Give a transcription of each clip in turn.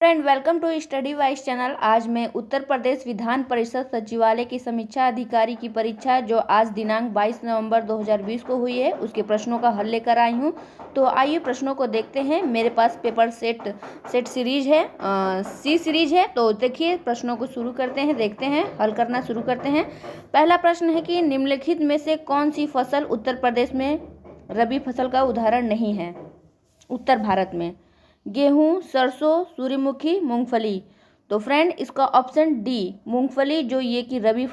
Friend, welcome to Study Wise channel. आज मैं उत्तर प्रदेश विधान परिषद सचिवालय की समीक्षा अधिकारी की परीक्षा जो आज दिनांक 22 नवंबर 2020 को हुई है उसके प्रश्नों का हल लेकर आई हूं। तो आइए प्रश्नों को देखते हैं। मेरे पास पेपर सेट सीरीज है, सी सीरीज है। तो देखिए प्रश्नों को शुरू करते हैं, देखते हैं, हल करना शुरू करते हैं। पहला प्रश्न है कि निम्नलिखित में से कौन सी फसल उत्तर प्रदेश में रबी फसल का उदाहरण नहीं है? उत्तर भारत में गेहूं, सरसों, सूर्यमुखी, मूंगफली। तो फ्रेंड इसका ऑप्शन डी मूंगफली जो ये कि रबी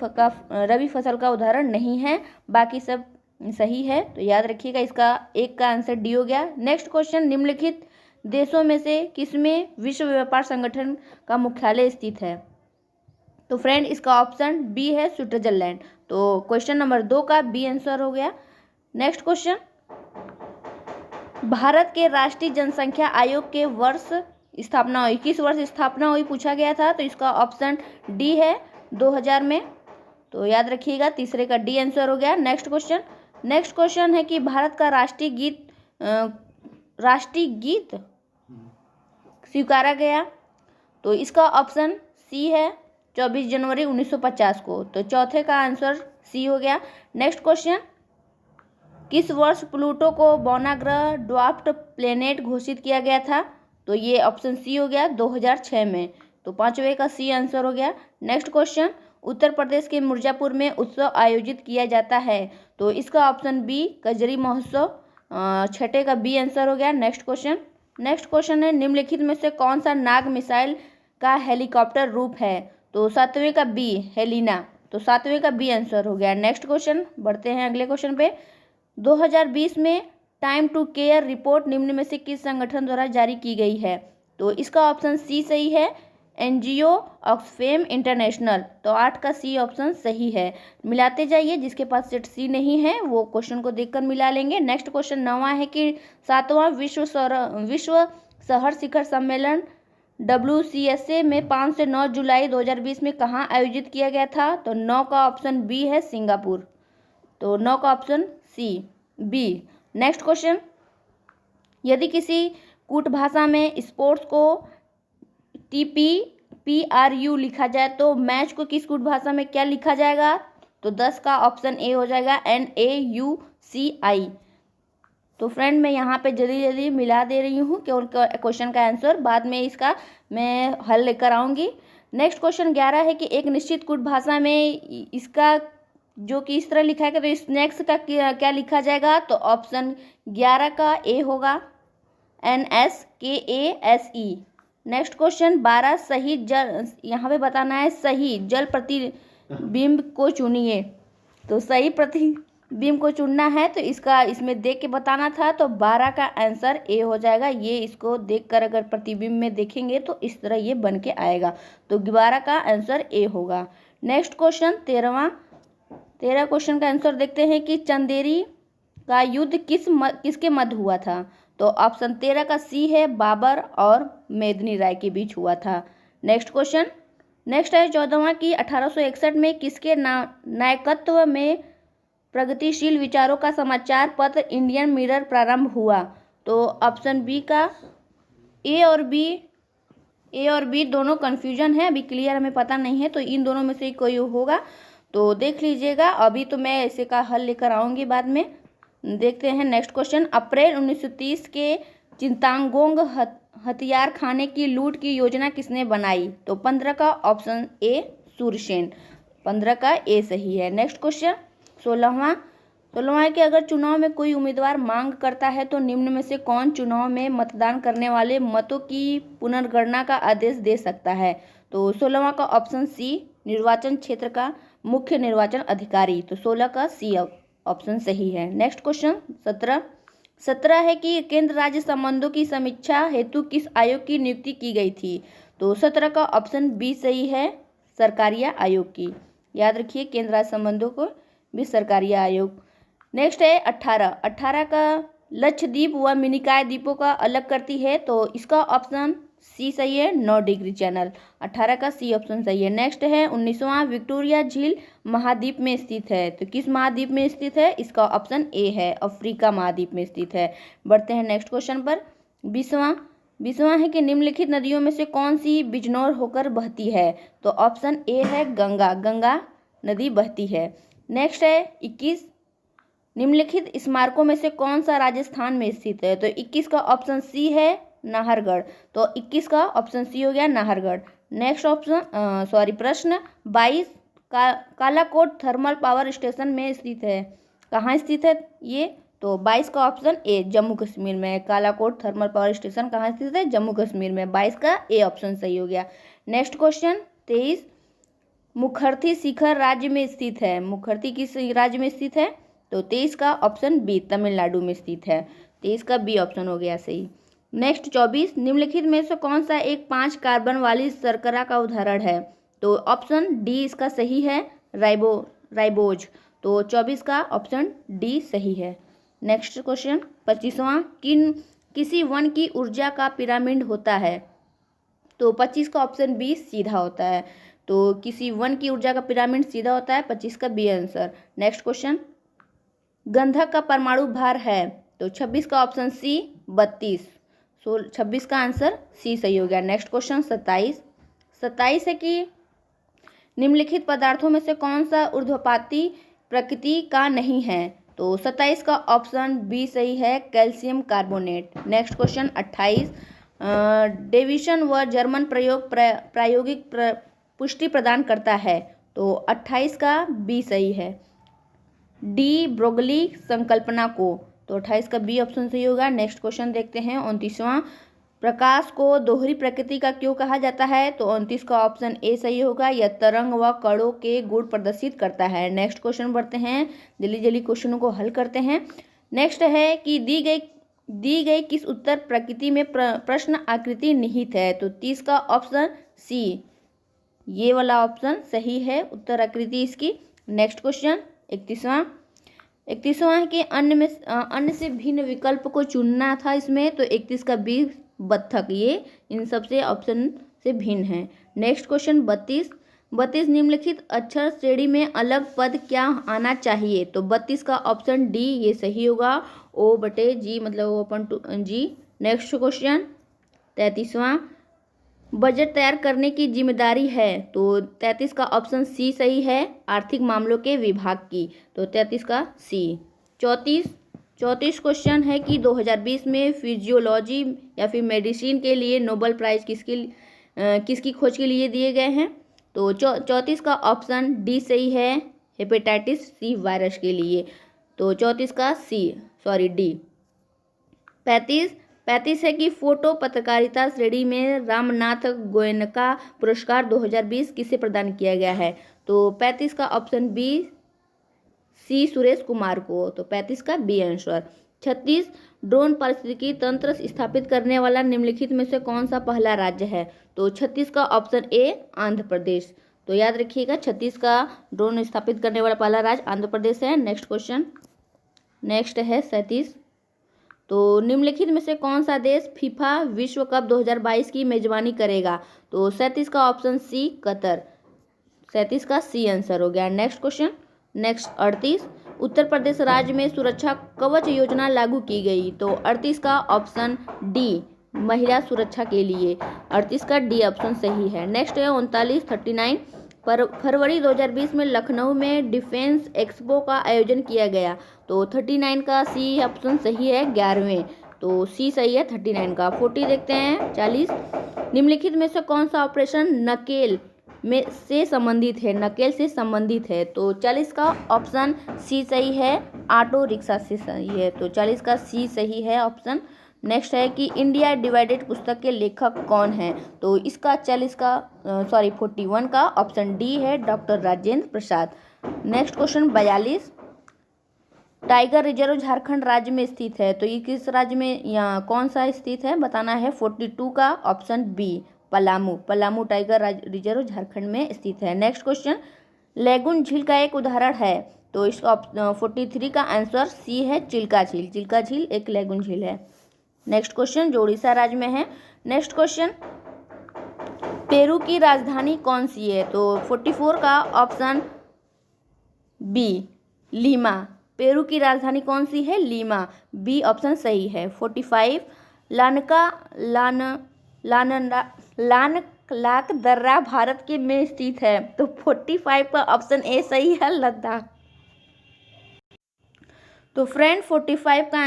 फसल का उदाहरण नहीं है, बाकी सब सही है। तो याद रखिएगा, इसका एक का आंसर डी हो गया। नेक्स्ट क्वेश्चन, निम्नलिखित देशों में से किसमें विश्व व्यापार संगठन का मुख्यालय स्थित है? तो फ्रेंड इसका ऑप्शन बी है, स्विट्जरलैंड। तो क्वेश्चन नंबर 2 का बी आंसर हो गया। नेक्स्ट क्वेश्चन, भारत के राष्ट्रीय जनसंख्या आयोग के वर्ष स्थापना हुई, किस वर्ष स्थापना हुई पूछा गया था। तो इसका ऑप्शन डी है, 2000 में। तो याद रखिएगा, तीसरे का डी आंसर हो गया। नेक्स्ट क्वेश्चन है कि भारत का राष्ट्रीय गीत स्वीकारा गया। तो इसका ऑप्शन सी है, 24 जनवरी 1950 को। तो चौथे का आंसर सी हो गया। नेक्स्ट क्वेश्चन, किस वर्ष प्लूटो को बौना ग्रह ड्वार्फ्ड प्लेनेट घोषित किया गया था? तो ये ऑप्शन सी हो गया, 2006 में। तो पांचवे का सी आंसर हो गया। नेक्स्ट क्वेश्चन, उत्तर प्रदेश के मिर्जापुर में उत्सव आयोजित किया जाता है। तो इसका ऑप्शन बी, कजरी महोत्सव। छठे का बी आंसर हो गया। नेक्स्ट क्वेश्चन है, निम्नलिखित में से कौन सा नाग मिसाइल का हेलीकॉप्टर रूप है? तो सातवें का बी, हेलिना। तो सातवें का बी आंसर हो गया। नेक्स्ट क्वेश्चन, बढ़ते हैं अगले क्वेश्चन पे। 2020 में टाइम टू केयर रिपोर्ट निम्न में से किस संगठन द्वारा जारी की गई है? तो इसका ऑप्शन सी सही है, एनजीओ ऑक्सफेम इंटरनेशनल। तो 8 का सी ऑप्शन सही है। मिलाते जाइए, जिसके पास सेट सी नहीं है वो क्वेश्चन को देखकर मिला लेंगे। नेक्स्ट क्वेश्चन 9वां है कि 7वां विश्व शहर शिखर सम्मेलन WCSA में 5 से 9 जुलाई 2020 में कहाँ आयोजित किया गया था? तो 9 का ऑप्शन बी है, सिंगापुर। तो 9 का option C B. Next question, यदि किसी कूट भाषा में स्पोर्ट्स को TPRU लिखा जाए तो मैच को किस कूट भाषा में क्या लिखा जाएगा? तो 10 का ऑप्शन ए हो जाएगा, NAUCI। तो फ्रेंड मैं यहाँ पे जल्दी मिला दे रही हूँ कि उनका क्वेश्चन का आंसर, बाद में इसका मैं हल लेकर आऊँगी। नेक्स्ट क्वेश्चन 11 है कि एक निश्चित कूट भाषा में इसका जो कि इस तरह लिखा है तो स्नैक्स का क्या लिखा जाएगा? तो ऑप्शन 11 का ए होगा, NSKASE। नेक्स्ट क्वेश्चन 12, सही जल, यहाँ पे बताना है सही जल प्रतिबिंब को चुनिए। तो सही प्रतिबिंब को चुनना है तो इसमें देख के बताना था। तो 12 का आंसर ए हो जाएगा। ये इसको देखकर अगर प्रतिबिंब में देखेंगे तो इस तरह ये बन के आएगा। तो 12 का आंसर ए होगा। नेक्स्ट क्वेश्चन 13 क्वेश्चन का आंसर देखते हैं कि चंदेरी का युद्ध किसके मध्य हुआ था? तो ऑप्शन 13 का सी है, बाबर और मेदिनी राय के बीच हुआ था। नेक्स्ट है 14वां कि 1861 में किसके नायकत्व में प्रगतिशील विचारों का समाचार पत्र इंडियन मिरर प्रारंभ हुआ? तो ऑप्शन बी का ए और बी दोनों कन्फ्यूजन है, अभी क्लियर हमें पता नहीं है। तो इन दोनों में से कोई होगा, तो देख लीजिएगा। अभी तो मैं ऐसे का हल लेकर आऊँगी बाद में। देखते हैं नेक्स्ट क्वेश्चन, अप्रैल 1930 के चिंतागोंग हथियार खाने की लूट की योजना किसने बनाई? तो 15 का ऑप्शन ए, सूरसेन। 15 का ए सही है। नेक्स्ट क्वेश्चन 16वां है कि अगर चुनाव में कोई उम्मीदवार मांग करता है तो निम्न में से कौन चुनाव में मतदान करने वाले मतों की पुनर्गणना का आदेश दे सकता है? तो 16वां का ऑप्शन सी, निर्वाचन क्षेत्र का मुख्य निर्वाचन अधिकारी। तो 16 का सी ऑप्शन सही है। नेक्स्ट क्वेश्चन 17 है कि केंद्र राज्य संबंधों की समीक्षा हेतु किस आयोग की नियुक्ति की गई थी? तो 17 का ऑप्शन बी सही है, सरकारिया आयोग की। याद रखिए, केंद्र राज्य संबंधों को भी सरकारिया आयोग। नेक्स्ट है 18 का लक्षद्वीप व मिनिकॉय द्वीपों का अलग करती है। तो इसका ऑप्शन सी सही है, 9 डिग्री चैनल। 18 का सी ऑप्शन सही है। नेक्स्ट है 19वां, विक्टोरिया झील महाद्वीप में स्थित है। तो किस महाद्वीप में स्थित है? इसका ऑप्शन ए है, अफ्रीका महाद्वीप में स्थित है। बढ़ते हैं नेक्स्ट क्वेश्चन पर। 20वां है कि निम्नलिखित नदियों में से कौन सी बिजनौर होकर बहती है? तो ऑप्शन ए है गंगा, गंगा नदी बहती है। नेक्स्ट है 21, निम्नलिखित स्मारकों में से कौन सा राजस्थान में स्थित है? तो 21 का ऑप्शन सी है नाहरगढ़। तो 21 का ऑप्शन सी हो गया नाहरगढ़। नेक्स्ट प्रश्न 22, कालाकोट थर्मल पावर स्टेशन में स्थित है, कहाँ स्थित है ये? तो 22 का ऑप्शन ए जम्मू कश्मीर में। कालाकोट थर्मल पावर स्टेशन कहाँ स्थित है? जम्मू कश्मीर में। 22 का ए ऑप्शन सही हो गया। नेक्स्ट क्वेश्चन 23, मुखर्ती शिखर राज्य में स्थित है, मुखर्ती किस राज्य में स्थित है? तो 23 का ऑप्शन बी तमिलनाडु में स्थित है। 23 का बी ऑप्शन हो गया सही। नेक्स्ट 24, निम्नलिखित में से कौन सा एक 5 कार्बन वाली शर्करा का उदाहरण है? तो ऑप्शन डी इसका सही है, राइबोज। तो 24 का ऑप्शन डी सही है। नेक्स्ट क्वेश्चन 25वां, किसी वन की ऊर्जा का पिरामिड होता है? तो 25 का ऑप्शन बी सीधा होता है। तो किसी वन की ऊर्जा का पिरामिड सीधा होता है, 25 का बी आंसर। नेक्स्ट क्वेश्चन, गंधक का परमाणु भार है? तो 26 का ऑप्शन सी 32। 26 का आंसर सी सही हो गया। नेक्स्ट क्वेश्चन 27 है कि निम्नलिखित पदार्थों में से कौन सा ऊर्ध्वपाती प्रकृति का नहीं है? तो 27 का ऑप्शन बी सही है, calcium carbonate. Next question 28, Davisson व जर्मन प्रायोगिक पुष्टि प्रदान करता है? तो 28 का बी सही है, डी ब्रोगली संकल्पना को। तो 28 का बी ऑप्शन सही होगा। नेक्स्ट क्वेश्चन देखते हैं 29वां, प्रकाश को दोहरी प्रकृति का क्यों कहा जाता है? तो 29 का ऑप्शन ए सही होगा, यह तरंग व कणों के गुण प्रदर्शित करता है। नेक्स्ट क्वेश्चन बढ़ते हैं, जल्दी जल्दी क्वेश्चनों को हल करते हैं। नेक्स्ट है कि दी गई किस उत्तर प्रकृति में प्रश्न आकृति निहित है? तो 30 का ऑप्शन सी, ये वाला ऑप्शन सही है, उत्तर आकृति इसकी। नेक्स्ट क्वेश्चन 31वां है कि अन्य से भिन्न विकल्प को चुनना था इसमें। तो 31 का बी बत्तख, ये इन सबसे ऑप्शन से भिन्न है। नेक्स्ट क्वेश्चन 32, निम्नलिखित अक्षर श्रेणी में अलग पद क्या आना चाहिए? तो 32 का ऑप्शन डी ये सही होगा, ओ बटे जी, मतलब O upon two G. Next question 33वां, बजट तैयार करने की जिम्मेदारी है? तो 33 का ऑप्शन सी सही है, आर्थिक मामलों के विभाग की। तो 33 का सी। 34 क्वेश्चन है कि 2020 में फिजियोलॉजी या फिर मेडिसिन के लिए नोबेल प्राइज किसकी खोज के लिए दिए गए हैं? तो 34 का ऑप्शन डी सही है, हेपेटाइटिस सी वायरस के लिए। तो 34 का डी। 35 है कि फोटो पत्रकारिता श्रेणी में रामनाथ गोयनका पुरस्कार 2020 किसे प्रदान किया गया है? तो 35 का option B C Suresh Kumar को। तो 35 का बी आंसर। 36, ड्रोन पारिस्थितिकी तंत्र स्थापित करने वाला निम्नलिखित में से कौन सा पहला राज्य है? तो 36 का ऑप्शन ए आंध्र प्रदेश। तो याद रखिएगा 36 का ड्रोन स्थापित करने वाला पहला राज्य आंध्र प्रदेश है। नेक्स्ट क्वेश्चन, नेक्स्ट है 37, तो निम्नलिखित में से कौन सा देश फीफा विश्व कप 2022 की मेजबानी करेगा? तो 37 का ऑप्शन सी कतर। 37 का सी आंसर हो गया। Next question, next 38, Uttar Pradesh राज्य में सुरक्षा कवच योजना लागू की गई। तो 38 का ऑप्शन डी महिला सुरक्षा के लिए। 38 का डी ऑप्शन सही है। नेक्स्ट है 39 फरवरी 2020 में लखनऊ में डिफेंस एक्सपो का आयोजन किया गया। तो 39 का सी ऑप्शन सही है, 11वें। तो सी सही है 39 का। 40 देखते हैं 40, निम्नलिखित में से कौन सा ऑपरेशन नकेल से संबंधित है? नकेल से संबंधित है। तो 40 का ऑप्शन सी सही है, ऑटो रिक्शा से सही है। तो 40 का सी सही है ऑप्शन। नेक्स्ट है कि इंडिया डिवाइडेड पुस्तक के लेखक कौन है? तो इसका 41 का ऑप्शन डी है, doctor Rajendra Prasad. Next question 42, tiger reserve Jharkhand राज्य में स्थित है। तो ये किस राज्य में या कौन सा स्थित है बताना है। 42 का option B Palamu tiger reserve Jharkhand में स्थित है। नेक्स्ट क्वेश्चन, लेगुन झील का एक उदाहरण है। तो इसका 43 का आंसर सी है, चिल्का झील एक लेगुन झील है। नेक्स्ट क्वेश्चन, जो उड़ीसा राज्य में है। नेक्स्ट क्वेश्चन, पेरू की राजधानी कौन सी है? तो 44 का ऑप्शन बी लीमा। पेरू की राजधानी कौन सी है? लीमा, बी ऑप्शन सही है। 45, लानका लान लान लाक दर्रा भारत के में स्थित है। तो 45 का ऑप्शन ए सही है, लद्दाख। तो फ्रेंड 45 का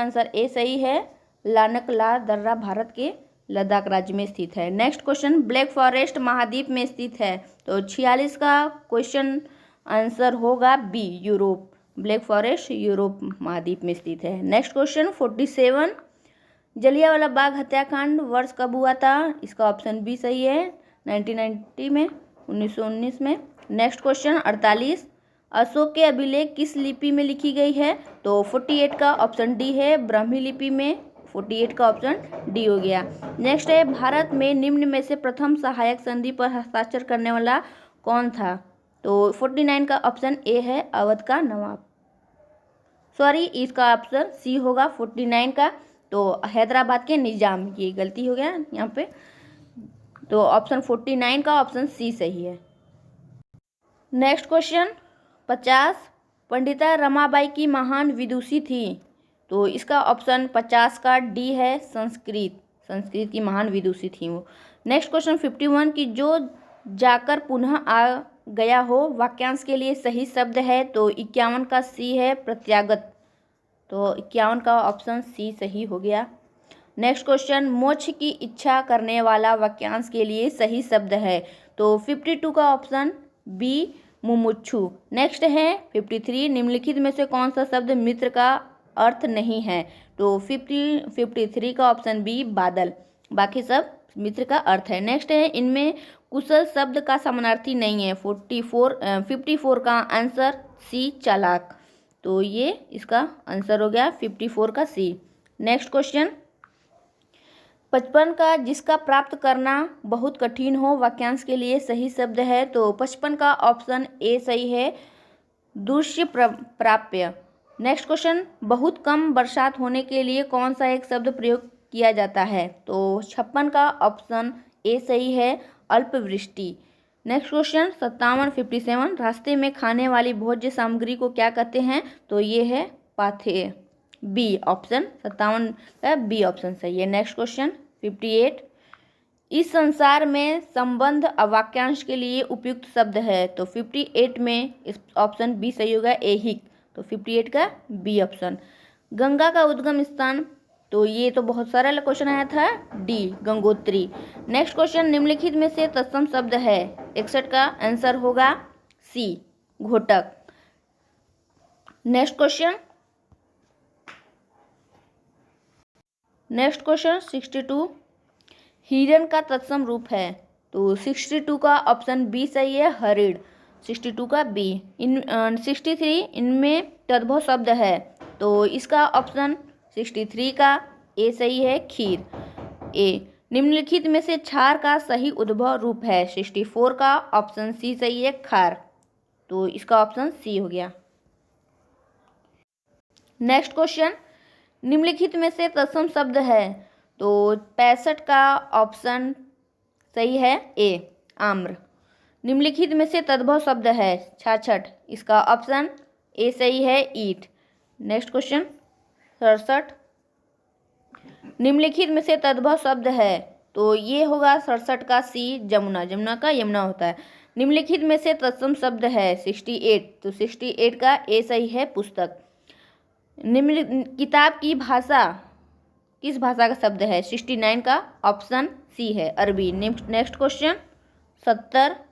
आंसर ए सही है, लानक ला दर्रा भारत के लद्दाख राज्य में स्थित है। नेक्स्ट क्वेश्चन, ब्लैक फॉरेस्ट महाद्वीप में स्थित है। तो 46 का क्वेश्चन आंसर होगा B, Europe. Black forest Europe महाद्वीप में स्थित है। नेक्स्ट क्वेश्चन 47, जलियांवाला बाग हत्याकांड वर्ष कब हुआ था? इसका ऑप्शन बी सही है, 1990 में, 1919 में। नेक्स्ट क्वेश्चन 48, अशोक के अभिलेख किस लिपि में लिखी गई है? तो 48 का ऑप्शन डी है, ब्राह्मी लिपि में। 48 का ऑप्शन डी हो गया। नेक्स्ट है, भारत में निम्न में से प्रथम सहायक संधि पर हस्ताक्षर करने वाला कौन था? तो 49 का ऑप्शन ए है, अवध का नवाब। सॉरी, इसका ऑप्शन सी होगा 49 का, तो हैदराबाद के निजाम। ये गलती हो गया यहाँ पे, तो ऑप्शन 49 का ऑप्शन सी सही है। नेक्स्ट क्वेश्चन 50, पंडिता रमाबाई की महान विदुषी थी। तो इसका ऑप्शन 50 का डी है, संस्कृत की महान विदुषी थी वो। नेक्स्ट क्वेश्चन 51, की जो जाकर पुनः आ गया हो वाक्यांश के लिए सही शब्द है। तो 51 का सी है, प्रत्यागत। तो 51 का ऑप्शन सी सही हो गया। नेक्स्ट क्वेश्चन, मोक्ष की इच्छा करने वाला वाक्यांश के लिए सही शब्द है। तो 52 का ऑप्शन बी, मुमुक्षु। नेक्स्ट है 53, निम्नलिखित में से कौन सा शब्द मित्र का अर्थ नहीं है? तो 53 का ऑप्शन बी, बादल। बाकी सब मित्र का अर्थ है। नेक्स्ट है, इनमें कुशल शब्द का समानार्थी नहीं है। 54 का आंसर सी, चालाक। तो ये इसका आंसर हो गया 54 का सी। नेक्स्ट क्वेश्चन 55 का जिसका प्राप्त करना बहुत कठिन हो वाक्यांश के लिए सही शब्द है। तो 55 का ऑप्शन ए सही है, दृश्य प्राप्य। नेक्स्ट क्वेश्चन, बहुत कम बरसात होने के लिए कौन सा एक शब्द प्रयोग किया जाता है? तो 56 का ऑप्शन ए सही है, अल्पवृष्टि। नेक्स्ट क्वेश्चन 57 रास्ते में खाने वाली भोज्य सामग्री को क्या कहते हैं? तो ये है पाथेय, बी ऑप्शन। 57 का बी ऑप्शन सही है। नेक्स्ट क्वेश्चन 58, इस संसार में संबंध वाक्यांश के लिए उपयुक्त शब्द है। तो 58 में इस ऑप्शन बी सही होगा, ऐहिक। तो 58 का बी ऑप्शन। गंगा का उद्गम स्थान, तो ये तो बहुत सरल क्वेश्चन आया था, डी, गंगोत्री। नेक्स्ट क्वेश्चन, निम्नलिखित में से तत्सम शब्द है। 61 का आंसर होगा सी, घोटक। नेक्स्ट क्वेश्चन 62, हिरण का तत्सम रूप है। तो 62 का ऑप्शन बी सही है, हरिण। 62 का बी। 63, इनमें तद्भव शब्द है। तो इसका ऑप्शन 63 का ए सही है, खीर, ए। निम्नलिखित में से क्षार का सही उद्भव रूप है। 64 का ऑप्शन सी सही है, खार। तो इसका ऑप्शन सी हो गया। नेक्स्ट क्वेश्चन, निम्नलिखित में से तत्सम शब्द है। तो 65 का ऑप्शन सही है, ए, आम्र। निम्नलिखित में से तद्भव शब्द है 66, इसका ऑप्शन ए सही है, ईट। नेक्स्ट क्वेश्चन 67, निम्नलिखित में से तद्भव शब्द है। तो ये होगा 67 का सी, जमुना। जमुना का यमुना होता है। निम्नलिखित में से तत्सम शब्द है 68, तो 68 का ए सही है, पुस्तक। निम्न किताब की भाषा किस भाषा का शब्द है? 69 का ऑप्शन सी है, अरबी। नेक्स्ट क्वेश्चन 70,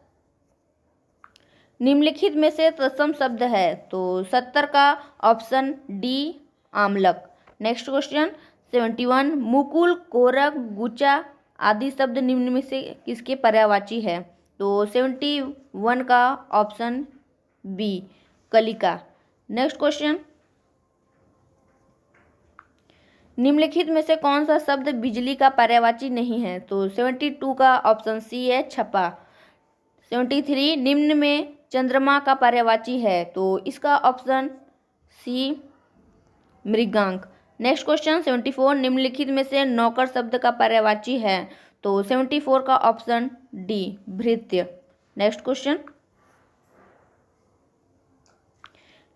निम्नलिखित में से तत्सम शब्द है। तो 70 का ऑप्शन डी, आमलक। नेक्स्ट क्वेश्चन 71, मुकुल, कोरक, गुचा आदि शब्द निम्न में से किसके पर्यायवाची है? तो 71 का ऑप्शन बी, कलिका। नेक्स्ट क्वेश्चन, निम्नलिखित में से कौन सा शब्द बिजली का पर्यायवाची नहीं है? तो 72 का ऑप्शन सी है, छपा। 73, निम्न में चंद्रमा का पर्यायवाची है। तो इसका option C, Mrigank. Next question 74, निम्नलिखित में से नौकर शब्द का पर्यायवाची है। तो 74 का ऑप्शन डी, भृत्य। नेक्स्ट क्वेश्चन,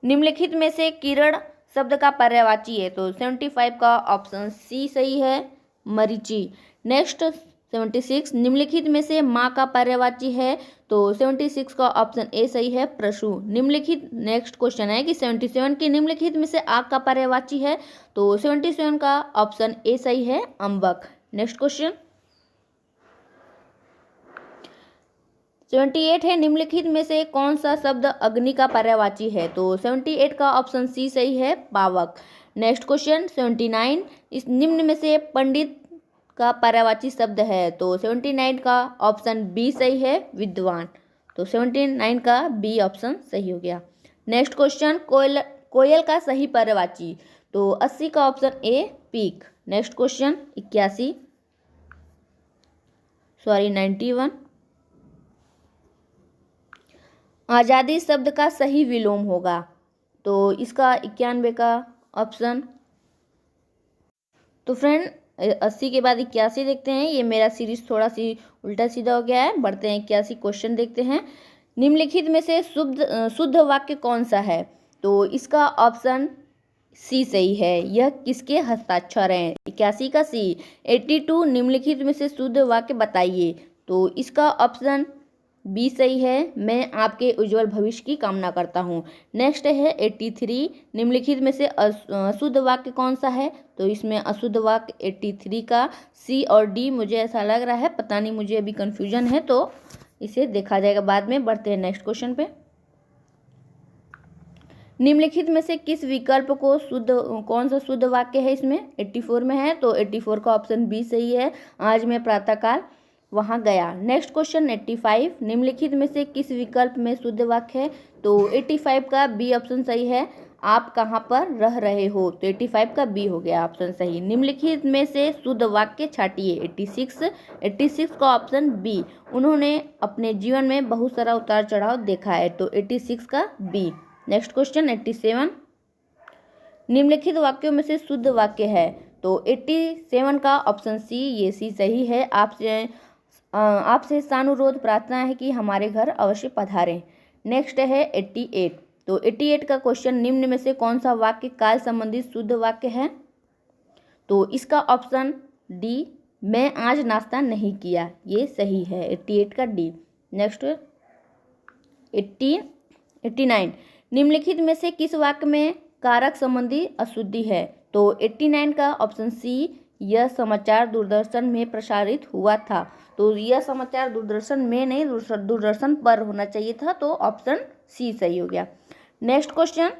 निम्नलिखित में से किरण शब्द का पर्यायवाची है? तो 75 का ऑप्शन सी सही है, मरीचि। नेक्स्ट 76 निम्नलिखित में से माँ का पर्यायवाची है? तो 76 का ऑप्शन ए सही है, प्रशु। निम्नलिखित नेक्स्ट क्वेश्चन है कि 77 के निम्नलिखित में से आग का पर्यायवाची है? तो 77 का ऑप्शन ए सही है, अम्बक। नेक्स्ट क्वेश्चन 78 है, निम्नलिखित में से कौन सा शब्द अग्नि का पर्यायवाची है? तो 78 का ऑप्शन सी सही है, पावक। नेक्स्ट क्वेश्चन 79 इस निम्न में से पंडित का पर्यायवाची शब्द है? तो 79 का ऑप्शन बी सही है, विद्वान। तो 79 का बी ऑप्शन सही हो गया। नेक्स्ट क्वेश्चन कोयल का सही पर्यायवाची? तो 80 का option A, peak. Next question 91 आज़ादी शब्द का सही विलोम होगा? तो इसका 91 का ऑप्शन। तो फ्रेंड 80 के बाद 81 देखते हैं। ये मेरा सीरीज थोड़ा सी उल्टा सीधा हो गया है। बढ़ते हैं 81 क्वेश्चन देखते हैं। निम्नलिखित में से शुद्ध वाक्य कौन सा है? तो इसका ऑप्शन सी सही है। यह किसके हस्ताक्षर हैं? 81 का सी। 82 निम्नलिखित में से शुद्ध वाक्य बताइए? तो इसका ऑप्शन बी सही है, मैं आपके उज्जवल भविष्य की कामना करता हूँ। नेक्स्ट है 83 निम्नलिखित में से अशुद्ध वाक्य कौन सा है? तो इसमें अशुद्ध वाक्य 83 का सी और डी मुझे ऐसा लग रहा है, पता नहीं, मुझे अभी कंफ्यूजन है, तो इसे देखा जाएगा बाद में। बढ़ते हैं नेक्स्ट क्वेश्चन पे। निम्नलिखित में से किस विकल्प को कौन सा शुद्ध वाक्य है? इसमें 84 में है, तो 84 का ऑप्शन बी सही है, आज मैं प्रातःकाल वहाँ गया। नेक्स्ट क्वेश्चन 85 निम्नलिखित में से किस विकल्प में शुद्ध वाक्य है? तो 85 का बी ऑप्शन सही है, आप कहाँ पर रह रहे हो? तो 85 का बी हो गया ऑप्शन सही। निम्नलिखित में से शुद्ध वाक्य छाटिए? 86 का ऑप्शन बी, उन्होंने अपने जीवन में बहुत सारा उतार चढ़ाव देखा है, तो 86 का बी। नेक्स्ट क्वेश्चन 87 निम्नलिखित वाक्यों में से शुद्ध वाक्य है? तो 87 का ऑप्शन सी, ये सी सही है, आपसे सानुरोध प्रार्थना है कि हमारे घर अवश्य पधारें। नेक्स्ट है 88, तो 88 का क्वेश्चन निम्न में से कौन सा वाक्य काल संबंधित शुद्ध वाक्य है? तो इसका ऑप्शन डी, मैं आज नाश्ता नहीं किया, ये सही है, 88 का डी। नेक्स्ट 89 निम्नलिखित में से किस वाक्य में कारक संबंधी अशुद्धि है? तो 89 का ऑप्शन सी, यह समाचार दूरदर्शन में प्रसारित हुआ था। तो यह समाचार दूरदर्शन में नहीं, दूरदर्शन पर होना चाहिए था, तो ऑप्शन सी सही हो गया। नेक्स्ट क्वेश्चन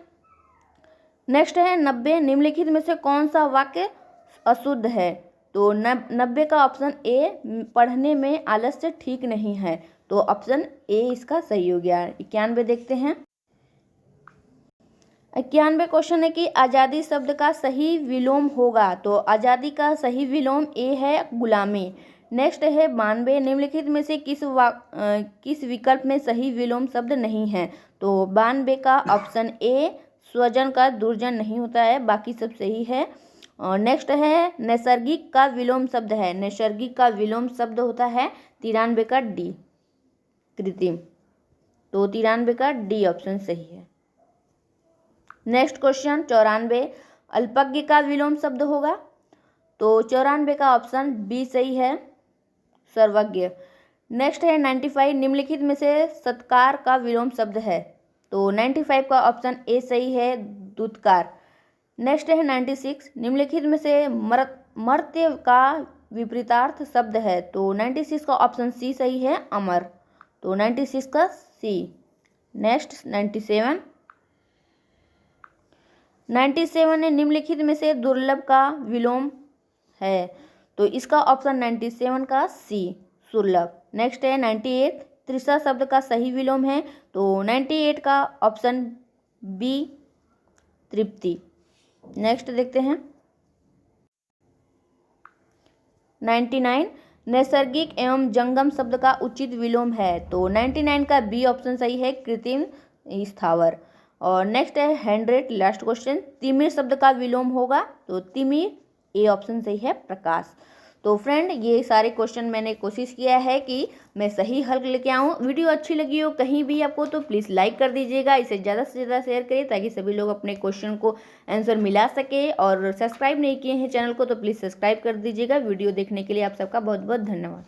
नेक्स्ट है 90 निम्नलिखित में से कौन सा वाक्य अशुद्ध है? तो 90 का ऑप्शन ए, पढ़ने में आलस्य ठीक नहीं है, तो ऑप्शन ए इसका सही हो गया। 91 देखते हैं। 91 क्वेश्चन है कि आज़ादी शब्द का सही विलोम होगा? तो आज़ादी का सही विलोम ए है, गुलामी। नेक्स्ट है 92 निम्नलिखित में से किस विकल्प में सही विलोम शब्द नहीं है? तो 92 का ऑप्शन ए, स्वजन का दुर्जन नहीं होता है, बाकी सब सही है। और नेक्स्ट है नैसर्गिक का विलोम शब्द है? नैसर्गिक का विलोम शब्द होता है 93 का डी, कृत्रिम। तो 93 का डी ऑप्शन सही है। नेक्स्ट क्वेश्चन 94 अल्पज्ञ का विलोम शब्द होगा? तो 94 का ऑप्शन बी सही है, सर्वज्ञ। नेक्स्ट है 95 निम्नलिखित में से सत्कार का विलोम शब्द है? तो 95 का ऑप्शन ए सही है, दुत्कार। नेक्स्ट है 96 निम्नलिखित में से मर्त्य का विपरीतार्थ शब्द है? तो 96 का ऑप्शन सी सही है, अमर। तो 96 का सी। नेक्स्ट 97 ने निम्नलिखित में से दुर्लभ का विलोम है? तो इसका ऑप्शन 97 का सी, सुलभ। नेक्स्ट है 98 तृषा शब्द का सही विलोम है? तो 98 का ऑप्शन बी, तृप्ति। नेक्स्ट देखते हैं 99 नैसर्गिक एवं जंगम शब्द का उचित विलोम है? तो 99 का बी ऑप्शन सही है, कृत्रिम स्थावर। और नेक्स्ट है 100 लास्ट क्वेश्चन तिमिर शब्द का विलोम होगा? तो तिमिर ए ऑप्शन सही है, प्रकाश। तो फ्रेंड ये सारे क्वेश्चन मैंने कोशिश किया है कि मैं सही हल लेके आऊँ। वीडियो अच्छी लगी हो कहीं भी आपको तो प्लीज़ लाइक कर दीजिएगा, इसे ज़्यादा से ज़्यादा शेयर करिए ताकि सभी लोग अपने क्वेश्चन को आंसर मिला सके। और सब्सक्राइब नहीं किए हैं चैनल को तो प्लीज़ सब्सक्राइब कर दीजिएगा। वीडियो देखने के लिए आप सबका बहुत बहुत धन्यवाद।